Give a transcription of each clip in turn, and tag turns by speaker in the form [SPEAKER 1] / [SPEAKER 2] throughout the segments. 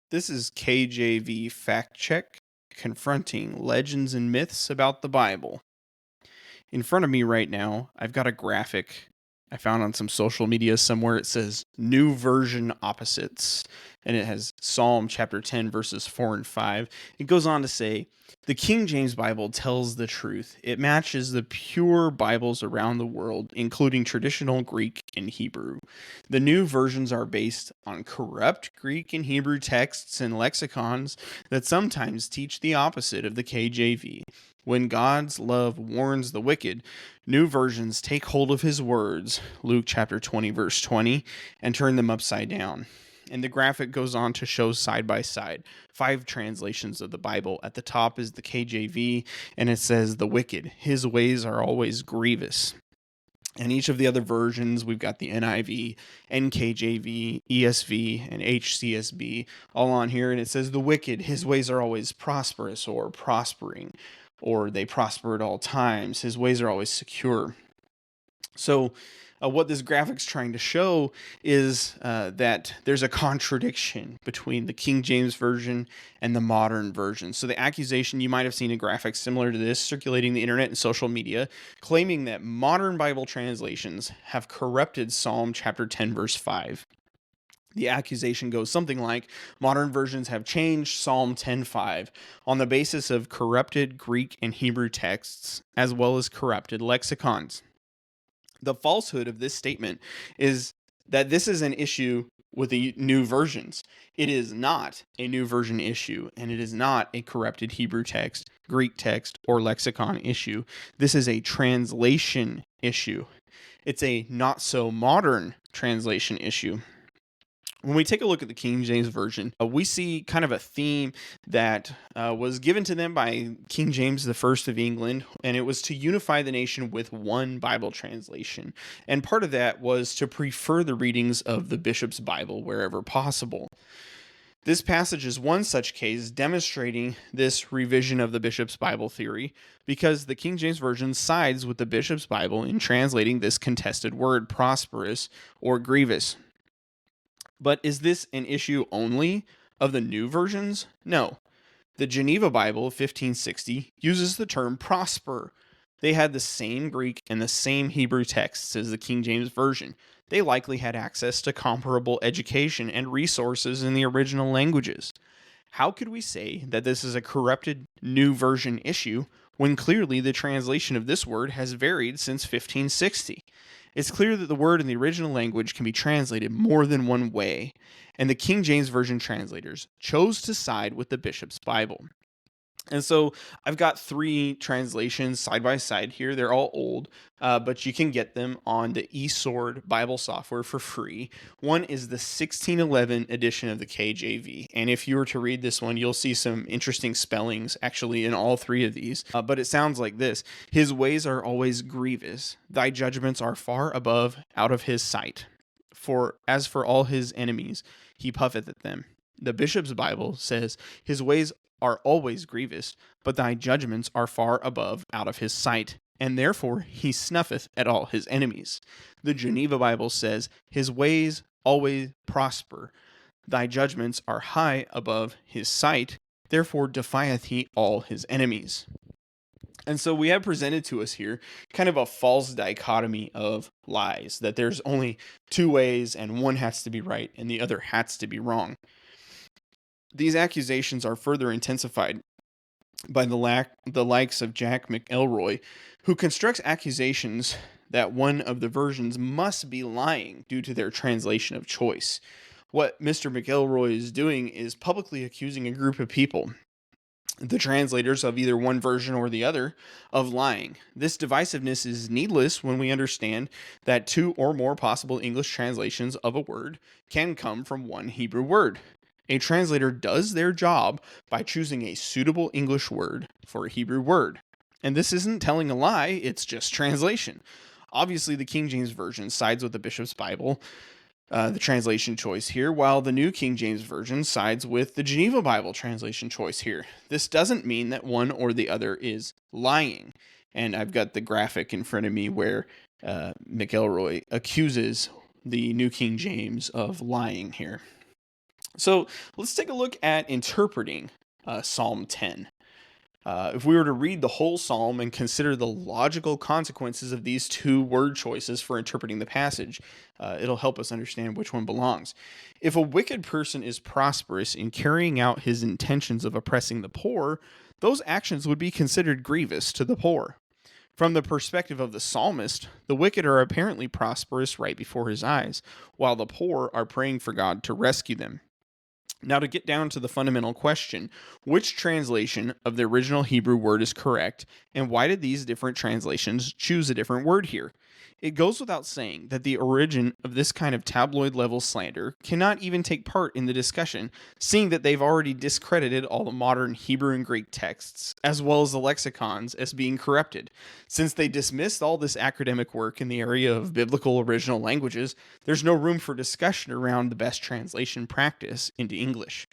[SPEAKER 1] This is KJV Fact Check, confronting legends and myths about the Bible. In front of me right now, I've got a graphic I found on some social media somewhere. It says New Version Opposites, and it has Psalm chapter 10, verses 4 and 5. It goes on to say, the King James Bible tells the truth. It matches the pure Bibles around the world, including traditional Greek and Hebrew. The new versions are based on corrupt Greek and Hebrew texts and lexicons that sometimes teach the opposite of the KJV. When God's love warns the wicked, new versions take hold of his words, Luke chapter 20, verse 20, and turn them upside down. And the graphic goes on to show side by side 5 translations of the Bible. At the top is the KJV, and it says, the wicked, his ways are always grievous. And each of the other versions, we've got the NIV, NKJV, ESV, and HCSB all on here. And it says, the wicked, his ways are always prosperous or prospering, or they prosper at all times. His ways are always secure. So what this graphic's trying to show is that there's a contradiction between the King James Version and the modern version. So the accusation, you might have seen a graphic similar to this circulating the internet and social media, claiming that modern Bible translations have corrupted Psalm chapter 10, verse 5. The accusation goes something like, modern versions have changed Psalm 10:5 on the basis of corrupted Greek and Hebrew texts, as well as corrupted lexicons. The falsehood of this statement is that this is an issue with the new versions. It is not a new version issue, and it is not a corrupted Hebrew text, Greek text, or lexicon issue. This is a translation issue. It's a not so modern translation issue. When we take a look at the King James Version, we see kind of a theme that was given to them by King James I of England, and it was to unify the nation with one Bible translation. And part of that was to prefer the readings of the bishop's Bible wherever possible. This passage is one such case demonstrating this revision of the bishop's Bible theory, because the King James Version sides with the bishop's Bible in translating this contested word, prosperous or grievous. But is this an issue only of the new versions? No. The Geneva Bible of 1560 uses the term prosper. They had the same Greek and the same Hebrew texts as the King James Version. They likely had access to comparable education and resources in the original languages. How could we say that this is a corrupted new version issue when clearly the translation of this word has varied since 1560? It's clear that the word in the original language can be translated more than one way, and the King James Version translators chose to side with the bishop's Bible. And so I've got 3 translations side by side here. They're all old, but you can get them on the eSword Bible software for free. One is the 1611 edition of the KJV. And if you were to read this one, you'll see some interesting spellings actually in all 3 of these. But it sounds like this: his ways are always grievous. Thy judgments are far above out of his sight. For as for all his enemies, he puffeth at them. The Bishop's Bible says, his ways are always grievous, but thy judgments are far above out of his sight, and therefore he snuffeth at all his enemies. The Geneva Bible says, his ways always prosper, thy judgments are high above his sight, therefore defieth he all his enemies. And so we have presented to us here kind of a false dichotomy of lies, that there's only 2 ways and one has to be right and the other has to be wrong. These accusations are further intensified by the likes of Jack McElroy, who constructs accusations that one of the versions must be lying due to their translation of choice. What Mr. McElroy is doing is publicly accusing a group of people, the translators of either one version or the other, of lying. This divisiveness is needless when we understand that 2 or more possible English translations of a word can come from one Hebrew word. A translator does their job by choosing a suitable English word for a Hebrew word. And this isn't telling a lie, it's just translation. Obviously, the King James Version sides with the Bishop's Bible, the translation choice here, while the New King James Version sides with the Geneva Bible translation choice here. This doesn't mean that one or the other is lying. And I've got the graphic in front of me where McElroy accuses the New King James of lying here. So let's take a look at interpreting Psalm 10. If we were to read the whole psalm and consider the logical consequences of these two word choices for interpreting the passage, it'll help us understand which one belongs. If a wicked person is prosperous in carrying out his intentions of oppressing the poor, those actions would be considered grievous to the poor. From the perspective of the psalmist, the wicked are apparently prosperous right before his eyes, while the poor are praying for God to rescue them. Now, to get down to the fundamental question, which translation of the original Hebrew word is correct, and why did these different translations choose a different word here? It goes without saying that the origin of this kind of tabloid level slander cannot even take part in the discussion, seeing that they've already discredited all the modern Hebrew and Greek texts, as well as the lexicons, as being corrupted. Since they dismissed all this academic work in the area of biblical original languages, there's no room for discussion around the best translation practice into English.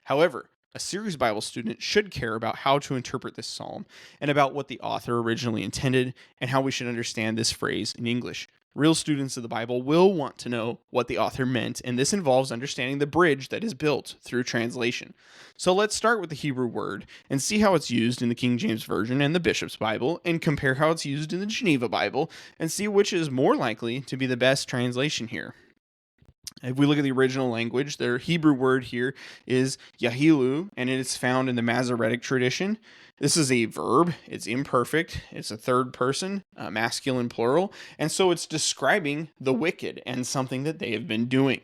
[SPEAKER 1] However, a serious Bible student should care about how to interpret this psalm and about what the author originally intended and how we should understand this phrase in English. Real students of the Bible will want to know what the author meant, and this involves understanding the bridge that is built through translation. So let's start with the Hebrew word and see how it's used in the King James Version and the Bishop's Bible, and compare how it's used in the Geneva Bible, and see which is more likely to be the best translation here. If we look at the original language, their Hebrew word here is yahilu, and it is found in the Masoretic tradition. This is a verb, it's imperfect, it's a third person, masculine plural, and so it's describing the wicked and something that they have been doing.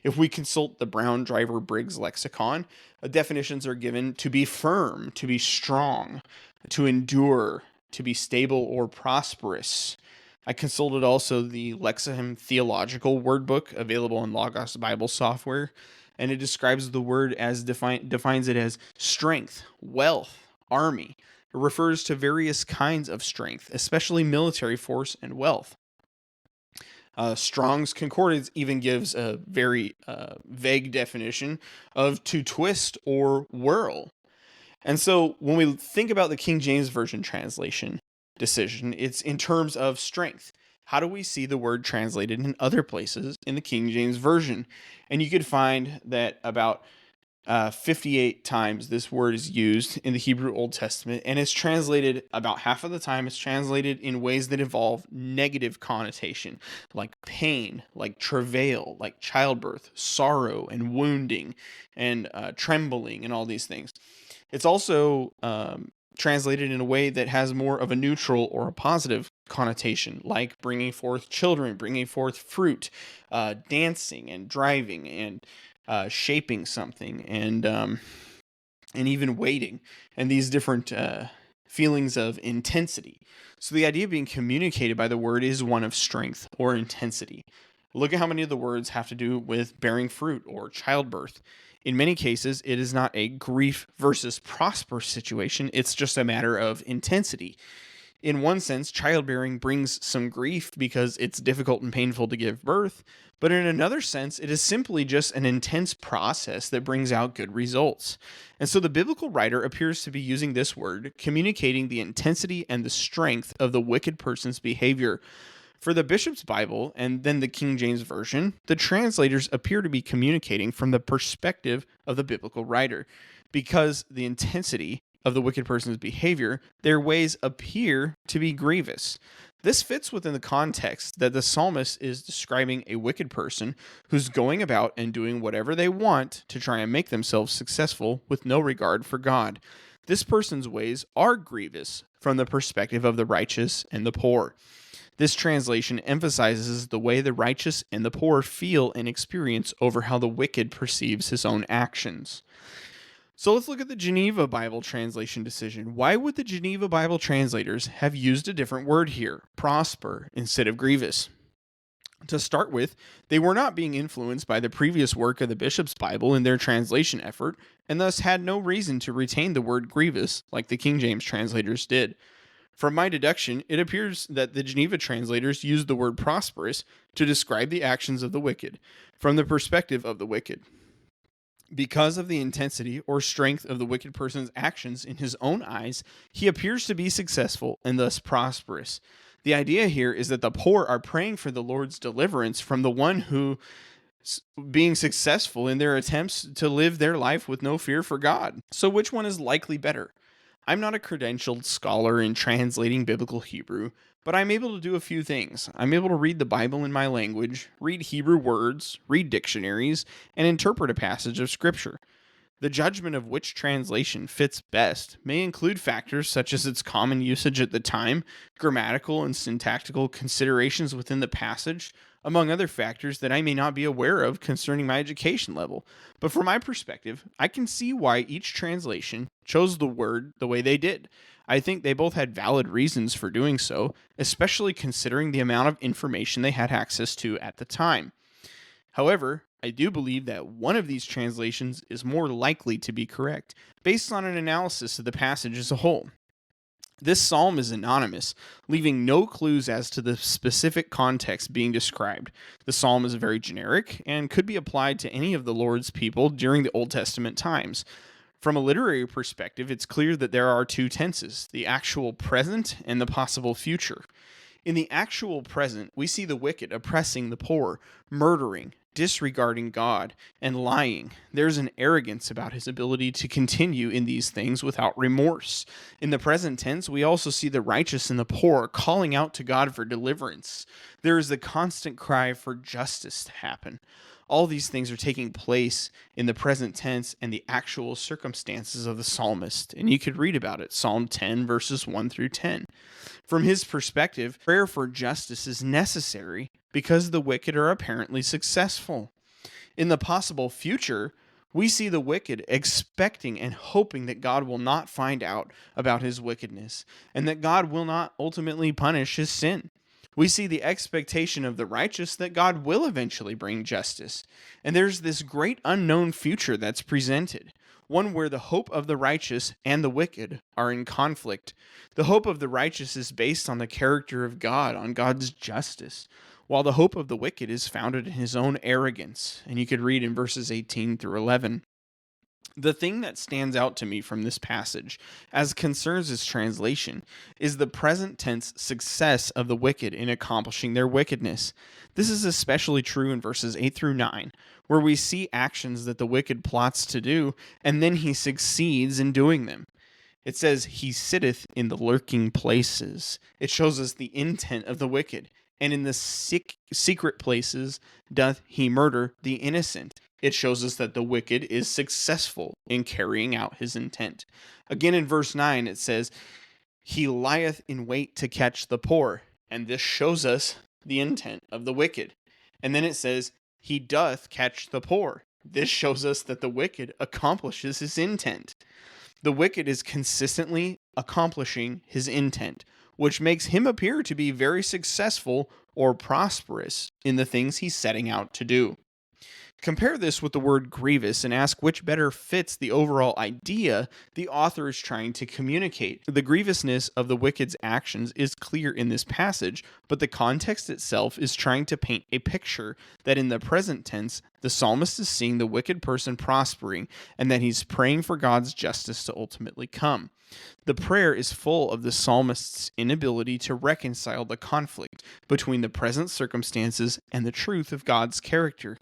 [SPEAKER 1] If we consult the Brown Driver Briggs lexicon, definitions are given to be firm, to be strong, to endure, to be stable or prosperous. I consulted also the Lexicon Theological Wordbook available in Logos Bible software, and it describes the word as defines it as strength, wealth, army. It refers to various kinds of strength, especially military force and wealth. Strong's Concordance even gives a very vague definition of to twist or whirl. And so when we think about the King James Version translation decision, it's in terms of strength. How do we see the word translated in other places in the King James Version? And you could find that about 58 times this word is used in the Hebrew Old Testament, and it's translated about half of the time. It's translated in ways that involve negative connotation, like pain, like travail, like childbirth, sorrow, and wounding, and trembling, and all these things. It's also translated in a way that has more of a neutral or a positive connotation, like bringing forth children, bringing forth fruit, dancing and driving and shaping something, and even waiting, and these different feelings of intensity. So the idea being communicated by the word is one of strength or intensity. Look at how many of the words have to do with bearing fruit or childbirth. In many cases, it is not a grief versus prosper situation. It's just a matter of intensity. In one sense, childbearing brings some grief because it's difficult and painful to give birth, but in another sense, it is simply just an intense process that brings out good results. And so the biblical writer appears to be using this word, communicating the intensity and the strength of the wicked person's behavior. For the Bishop's Bible and then the King James Version, the translators appear to be communicating from the perspective of the biblical writer. Because the intensity of the wicked person's behavior, their ways appear to be grievous. This fits within the context that the psalmist is describing a wicked person who's going about and doing whatever they want to try and make themselves successful with no regard for God. This person's ways are grievous from the perspective of the righteous and the poor. This translation emphasizes the way the righteous and the poor feel and experience over how the wicked perceives his own actions. So let's look at the Geneva Bible translation decision. Why would the Geneva Bible translators have used a different word here, prosper, instead of grievous? To start with, they were not being influenced by the previous work of the Bishop's Bible in their translation effort, and thus had no reason to retain the word grievous like the King James translators did. From my deduction, it appears that the Geneva translators used the word prosperous to describe the actions of the wicked, from the perspective of the wicked. Because of the intensity or strength of the wicked person's actions in his own eyes, he appears to be successful and thus prosperous. The idea here is that the poor are praying for the Lord's deliverance from the one who being successful in their attempts to live their life with no fear for God. So, which one is likely better? I'm not a credentialed scholar in translating biblical Hebrew, but I'm able to do a few things. I'm able to read the Bible in my language, read Hebrew words, read dictionaries, and interpret a passage of Scripture. The judgment of which translation fits best may include factors such as its common usage at the time, grammatical and syntactical considerations within the passage, among other factors that I may not be aware of concerning my education level. But from my perspective, I can see why each translation chose the word the way they did. I think they both had valid reasons for doing so, especially considering the amount of information they had access to at the time. However, I do believe that one of these translations is more likely to be correct, based on an analysis of the passage as a whole. This psalm is anonymous, leaving no clues as to the specific context being described. The psalm is very generic and could be applied to any of the Lord's people during the Old Testament times. From a literary perspective, it's clear that there are two tenses, the actual present and the possible future. In the actual present, we see the wicked oppressing the poor, murdering, disregarding God, and lying. There's an arrogance about his ability to continue in these things without remorse. In the present tense, we also see the righteous and the poor calling out to God for deliverance. There is the constant cry for justice to happen. All these things are taking place in the present tense and the actual circumstances of the psalmist. And you could read about it, Psalm 10, verses 1 through 10. From his perspective, prayer for justice is necessary because the wicked are apparently successful. In the possible future, we see the wicked expecting and hoping that God will not find out about his wickedness and that God will not ultimately punish his sin. We see the expectation of the righteous that God will eventually bring justice. And there's this great unknown future that's presented, one where the hope of the righteous and the wicked are in conflict. The hope of the righteous is based on the character of God, on God's justice, while the hope of the wicked is founded in his own arrogance. And you could read in verses 18 through 11. The thing that stands out to me from this passage, as concerns its translation, is the present tense success of the wicked in accomplishing their wickedness. This is especially true in verses 8 through 9, where we see actions that the wicked plots to do, and then he succeeds in doing them. It says, he sitteth in the lurking places. It shows us the intent of the wicked. And in the secret places doth he murder the innocent. It shows us that the wicked is successful in carrying out his intent. Again, in verse 9, it says, he lieth in wait to catch the poor. And this shows us the intent of the wicked. And then it says, he doth catch the poor. This shows us that the wicked accomplishes his intent. The wicked is consistently accomplishing his intent, which makes him appear to be very successful or prosperous in the things he's setting out to do. Compare this with the word grievous and ask which better fits the overall idea the author is trying to communicate. The grievousness of the wicked's actions is clear in this passage, but the context itself is trying to paint a picture that in the present tense, the psalmist is seeing the wicked person prospering and that he's praying for God's justice to ultimately come. The prayer is full of the psalmist's inability to reconcile the conflict between the present circumstances and the truth of God's character.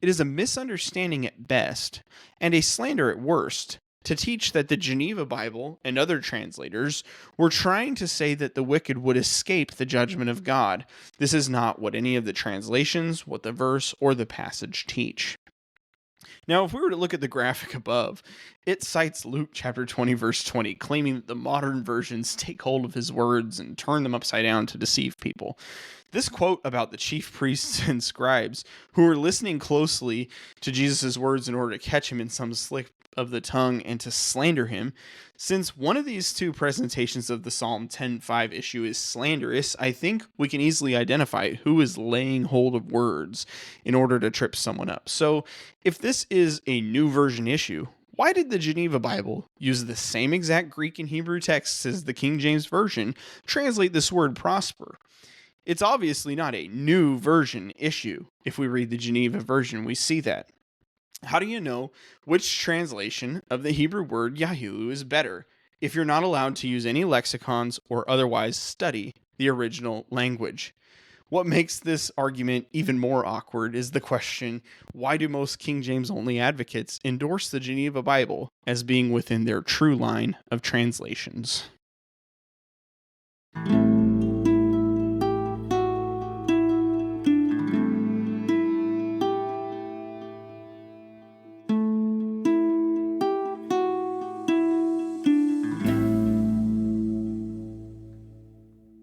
[SPEAKER 1] It is a misunderstanding at best, and a slander at worst, to teach that the Geneva Bible and other translators were trying to say that the wicked would escape the judgment of God. This is not what any of the translations, what the verse, or the passage teach. Now, if we were to look at the graphic above, it cites Luke chapter 20, verse 20, claiming that the modern versions take hold of his words and turn them upside down to deceive people. This quote about the chief priests and scribes who were listening closely to Jesus' words in order to catch him in some slip of the tongue and to slander him, since one of these two presentations of the Psalm 10:5 issue is slanderous, I think we can easily identify who is laying hold of words in order to trip someone up. So, if this is a new version issue, why did the Geneva Bible use the same exact Greek and Hebrew texts as the King James Version translate this word prosper? It's obviously not a new version issue. If we read the Geneva version, we see that. How do you know which translation of the Hebrew word Yahilu is better if you're not allowed to use any lexicons or otherwise study the original language? What makes this argument even more awkward is the question, why do most King James only advocates endorse the Geneva Bible as being within their true line of translations?